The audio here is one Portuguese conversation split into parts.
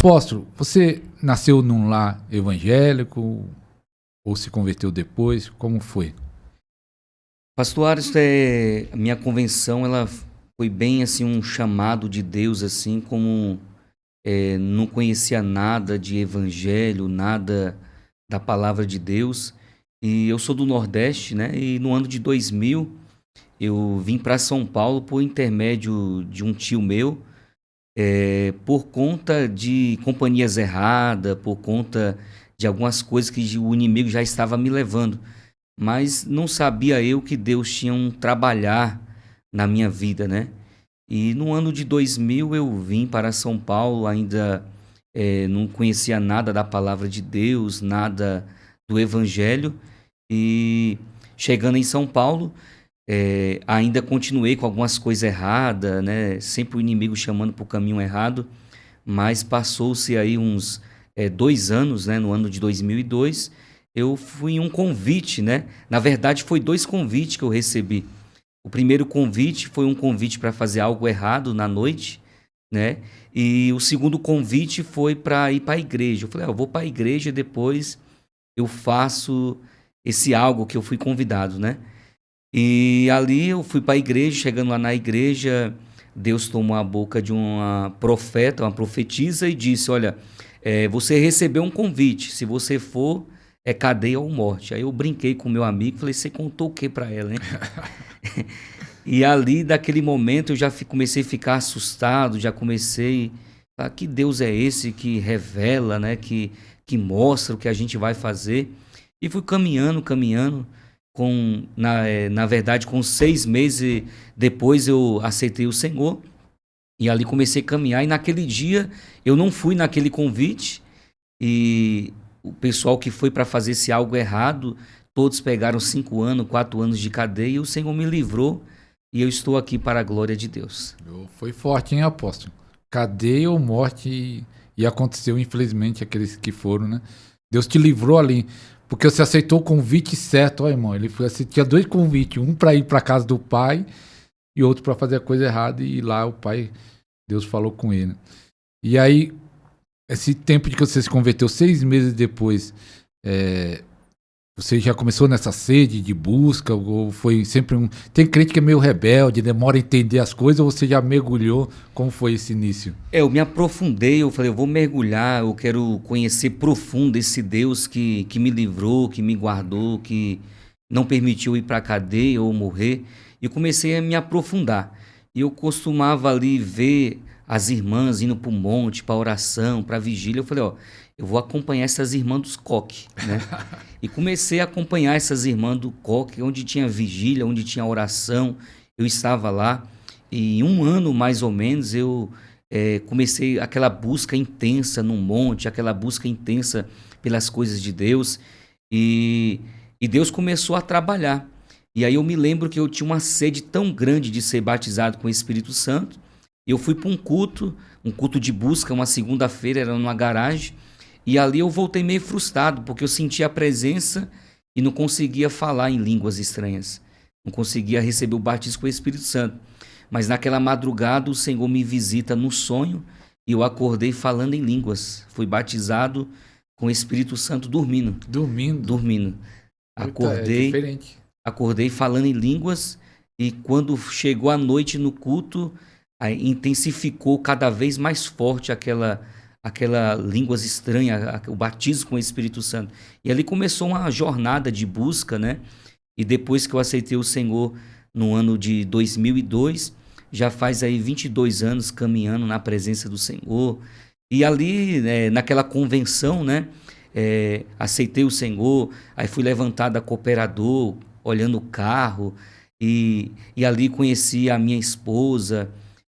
Apóstolo, você nasceu num lar evangélico ou se converteu depois? Como foi? Pastor Ares, a minha convenção, ela foi bem assim um chamado de Deus, assim como não conhecia nada de evangelho, nada da palavra de Deus. E eu sou do Nordeste, né? E no ano de 2000 eu vim para São Paulo por intermédio de um tio meu, por conta de companhias erradas, por conta de algumas coisas que o inimigo já estava me levando. Mas não sabia eu que Deus tinha um trabalhar na minha vida, né? E no ano de 2000 eu vim para São Paulo, ainda não conhecia nada da palavra de Deus, nada do Evangelho. E chegando em São Paulo, ainda continuei com algumas coisas erradas, né? Sempre o inimigo chamando para o caminho errado. Mas passou-se aí uns 2 anos, né? No ano de 2002, eu fui em um convite, né? Na verdade, foi 2 convites que eu recebi. O primeiro convite foi um convite para fazer algo errado na noite, né? E o segundo convite foi para ir para a igreja. Eu falei, eu vou para a igreja e depois eu faço esse algo que eu fui convidado, né? E ali eu fui para a igreja, chegando lá na igreja, Deus tomou a boca de uma profeta, uma profetisa e disse, olha, você recebeu um convite, se você for, é cadeia ou morte. Aí eu brinquei com meu amigo, falei, você contou o que para ela, hein? E ali, daquele momento, eu já comecei a ficar assustado, já comecei a que Deus é esse que revela, né? Que mostra o que a gente vai fazer. E fui caminhando, caminhando. Na verdade, com 6 meses depois, eu aceitei o Senhor. E ali comecei a caminhar. E naquele dia, eu não fui naquele convite. E o pessoal que foi para fazer esse algo errado, todos pegaram 5 anos, 4 anos de cadeia. E o Senhor me livrou. E eu estou aqui para a glória de Deus. Foi forte, hein, apóstolo? Cadeia ou morte e aconteceu, infelizmente, aqueles que foram, né? Deus te livrou ali, porque você aceitou o convite certo, ó, irmão. Você tinha 2 convites, um para ir para casa do pai e outro para fazer a coisa errada e lá o pai, Deus falou com ele. E aí, esse tempo de que você se converteu 6 meses depois, você já começou nessa sede de busca ou foi sempre um... Tem crente que é meio rebelde, demora a entender as coisas, ou você já mergulhou? Como foi esse início? Eu me aprofundei, eu falei, eu vou mergulhar, eu quero conhecer profundo esse Deus que me livrou, que me guardou, que não permitiu ir para a cadeia ou morrer. E comecei a me aprofundar. E eu costumava ali ver as irmãs indo para o monte, para oração, para vigília. Eu falei, eu vou acompanhar essas irmãs dos coque, né? E comecei a acompanhar essas irmãs do coque, onde tinha vigília, onde tinha oração. Eu estava lá e em 1 ano mais ou menos eu comecei aquela busca intensa no monte, aquela busca intensa pelas coisas de Deus e Deus começou a trabalhar. E aí eu me lembro que eu tinha uma sede tão grande de ser batizado com o Espírito Santo. Eu fui para um culto de busca, uma segunda-feira, era numa garagem. E ali eu voltei meio frustrado, porque eu sentia a presença e não conseguia falar em línguas estranhas. Não conseguia receber o batismo com o Espírito Santo. Mas naquela madrugada o Senhor me visita no sonho e eu acordei falando em línguas. Fui batizado com o Espírito Santo dormindo. Dormindo. Acordei, diferente. Acordei falando em línguas e quando chegou a noite no culto, aí intensificou cada vez mais forte aquela línguas estranhas, o batismo com o Espírito Santo. E ali começou uma jornada de busca, né? E depois que eu aceitei o Senhor no ano de 2002, já faz aí 22 anos caminhando na presença do Senhor. E ali, naquela convenção, né? Aceitei o Senhor, aí fui levantado a cooperador, olhando o carro, e ali conheci a minha esposa.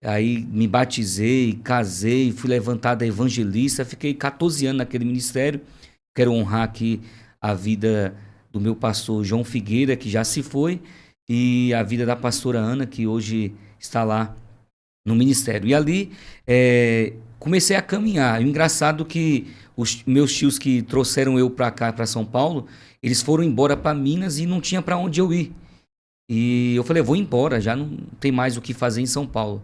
Aí me batizei, casei, fui levantado a evangelista, fiquei 14 anos naquele ministério. Quero honrar aqui a vida do meu pastor João Figueira, que já se foi, e a vida da pastora Ana, que hoje está lá no ministério. E ali comecei a caminhar. E o engraçado é que os meus tios que trouxeram eu para cá, para São Paulo, eles foram embora para Minas e não tinha para onde eu ir. E eu falei, vou embora, já não tem mais o que fazer em São Paulo.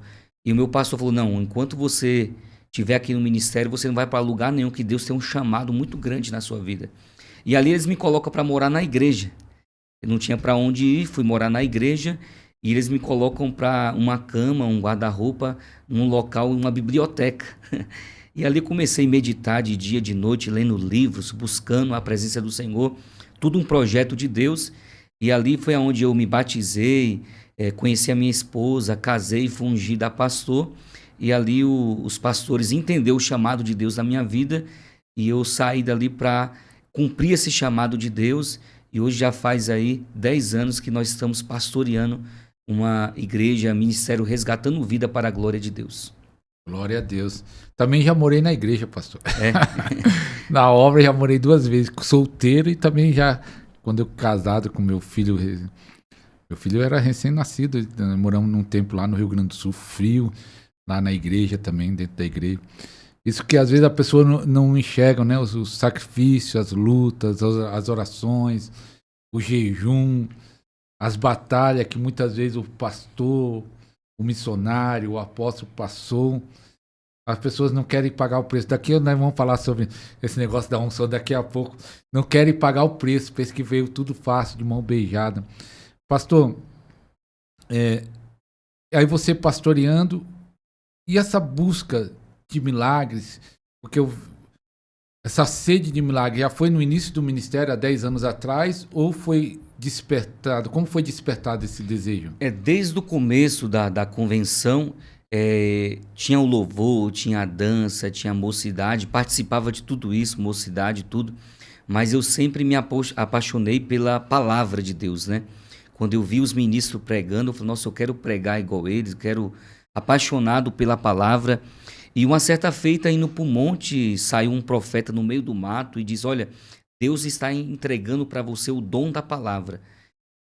E o meu pastor falou, não, enquanto você tiver aqui no ministério, você não vai para lugar nenhum, que Deus tem um chamado muito grande na sua vida. E ali eles me colocam para morar na igreja. Eu não tinha para onde ir, fui morar na igreja e eles me colocam para uma cama, um guarda-roupa, num local, uma biblioteca. E ali comecei a meditar de dia, de noite, lendo livros, buscando a presença do Senhor, tudo um projeto de Deus. E ali foi onde eu me batizei, conheci a minha esposa, casei, fui ungido a pastor. E ali os pastores entenderam o chamado de Deus na minha vida e eu saí dali para cumprir esse chamado de Deus. E hoje já faz aí 10 anos que nós estamos pastoreando uma igreja, ministério Resgatando Vida para a Glória de Deus. Glória a Deus. Também já morei na igreja, pastor. É. Na obra já morei 2 vezes, solteiro e também já, quando eu casado com meu filho. Meu filho era recém-nascido, moramos num tempo lá no Rio Grande do Sul, frio, lá na igreja também, dentro da igreja. Isso que às vezes a pessoa não enxerga, né? Os sacrifícios, as lutas, as orações, o jejum, as batalhas que muitas vezes o pastor, o missionário, o apóstolo passou. As pessoas não querem pagar o preço. Daqui nós vamos falar sobre esse negócio da unção daqui a pouco. Não querem pagar o preço, pensa que veio tudo fácil, de mão beijada. Pastor, aí você pastoreando, e essa busca de milagres, porque essa sede de milagre já foi no início do ministério, há 10 anos atrás, ou foi despertado? Como foi despertado esse desejo? Desde o começo da convenção, tinha o louvor, tinha a dança, tinha a mocidade, participava de tudo isso, mocidade, tudo, mas eu sempre me apaixonei pela palavra de Deus, né? Quando eu vi os ministros pregando, eu falei, nossa, eu quero pregar igual eles, apaixonado pela palavra. E uma certa feita, indo para o monte, saiu um profeta no meio do mato e diz, olha, Deus está entregando para você o dom da palavra.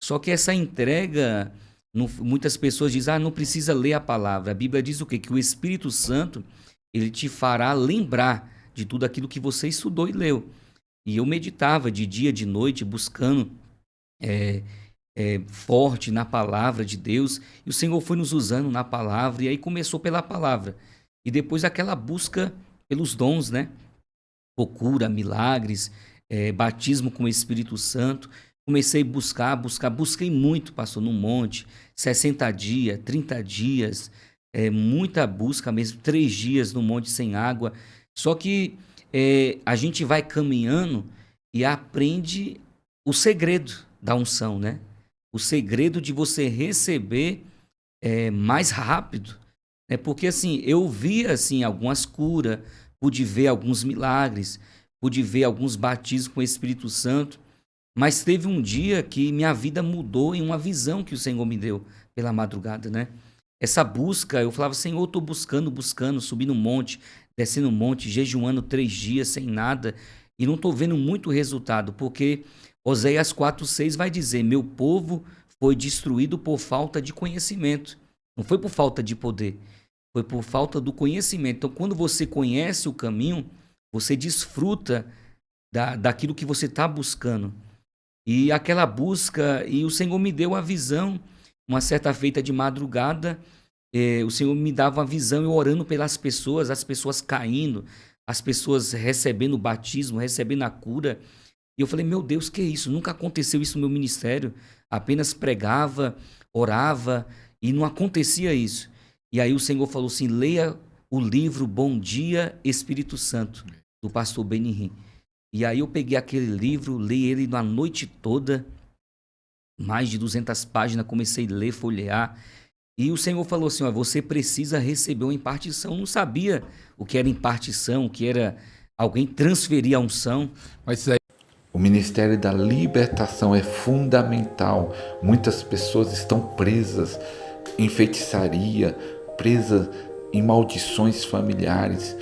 Só que essa entrega, muitas pessoas dizem, não precisa ler a palavra. A Bíblia diz o quê? Que o Espírito Santo, ele te fará lembrar de tudo aquilo que você estudou e leu. E eu meditava de dia, de noite, buscando forte na palavra de Deus, e o Senhor foi nos usando na palavra, e aí começou pela palavra, e depois aquela busca pelos dons, né? Cura, milagres, batismo com o Espírito Santo. Comecei a busquei muito, pastor, no monte, 60 dias, 30 dias, muita busca mesmo, 3 dias no monte sem água. Só que a gente vai caminhando e aprende o segredo da unção, né? O segredo de você receber mais rápido. Porque assim, eu vi assim, algumas curas, pude ver alguns milagres, pude ver alguns batismos com o Espírito Santo, mas teve um dia que minha vida mudou em uma visão que o Senhor me deu pela madrugada, né? Essa busca, eu falava, Senhor, eu estou buscando, subindo um monte, descendo um monte, jejuando 3 dias sem nada, e não estou vendo muito resultado, porque Oséias 4:6 vai dizer, meu povo foi destruído por falta de conhecimento. Não foi por falta de poder, foi por falta do conhecimento. Então, quando você conhece o caminho, você desfruta daquilo que você está buscando. E aquela busca, e o Senhor me deu a visão, uma certa feita de madrugada, o Senhor me dava uma visão, eu orando pelas pessoas, as pessoas caindo, as pessoas recebendo o batismo, recebendo a cura. E eu falei, meu Deus, que é isso? Nunca aconteceu isso no meu ministério. Apenas pregava, orava e não acontecia isso. E aí o Senhor falou assim, leia o livro Bom Dia, Espírito Santo, do pastor Benihim. E aí eu peguei aquele livro, li ele na noite toda, mais de 200 páginas, comecei a ler, folhear. E o Senhor falou assim, você precisa receber uma impartição. Eu não sabia o que era impartição, o que era alguém transferir a unção. Mas isso aí... O Ministério da Libertação é fundamental. Muitas pessoas estão presas em feitiçaria, presas em maldições familiares,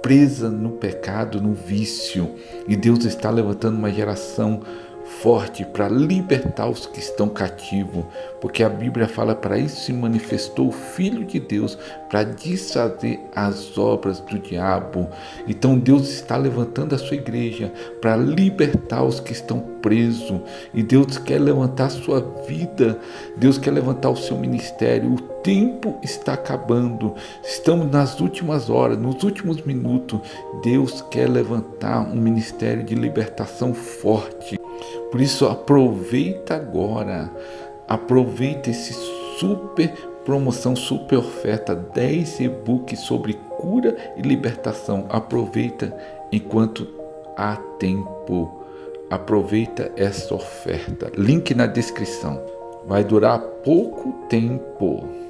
presas no pecado, no vício. E Deus está levantando uma geração forte para libertar os que estão cativos, porque a Bíblia fala: para isso se manifestou o Filho de Deus, para desfazer as obras do diabo. Então Deus está levantando a sua igreja para libertar os que estão presos, e Deus quer levantar a sua vida, Deus quer levantar o seu ministério. O tempo está acabando, estamos nas últimas horas, nos últimos minutos. Deus quer levantar um ministério de libertação forte. Por isso, aproveita agora, aproveita esse super promoção, super oferta, 10 e-books sobre cura e libertação. Aproveita enquanto há tempo. Aproveita essa oferta. Link na descrição. Vai durar pouco tempo.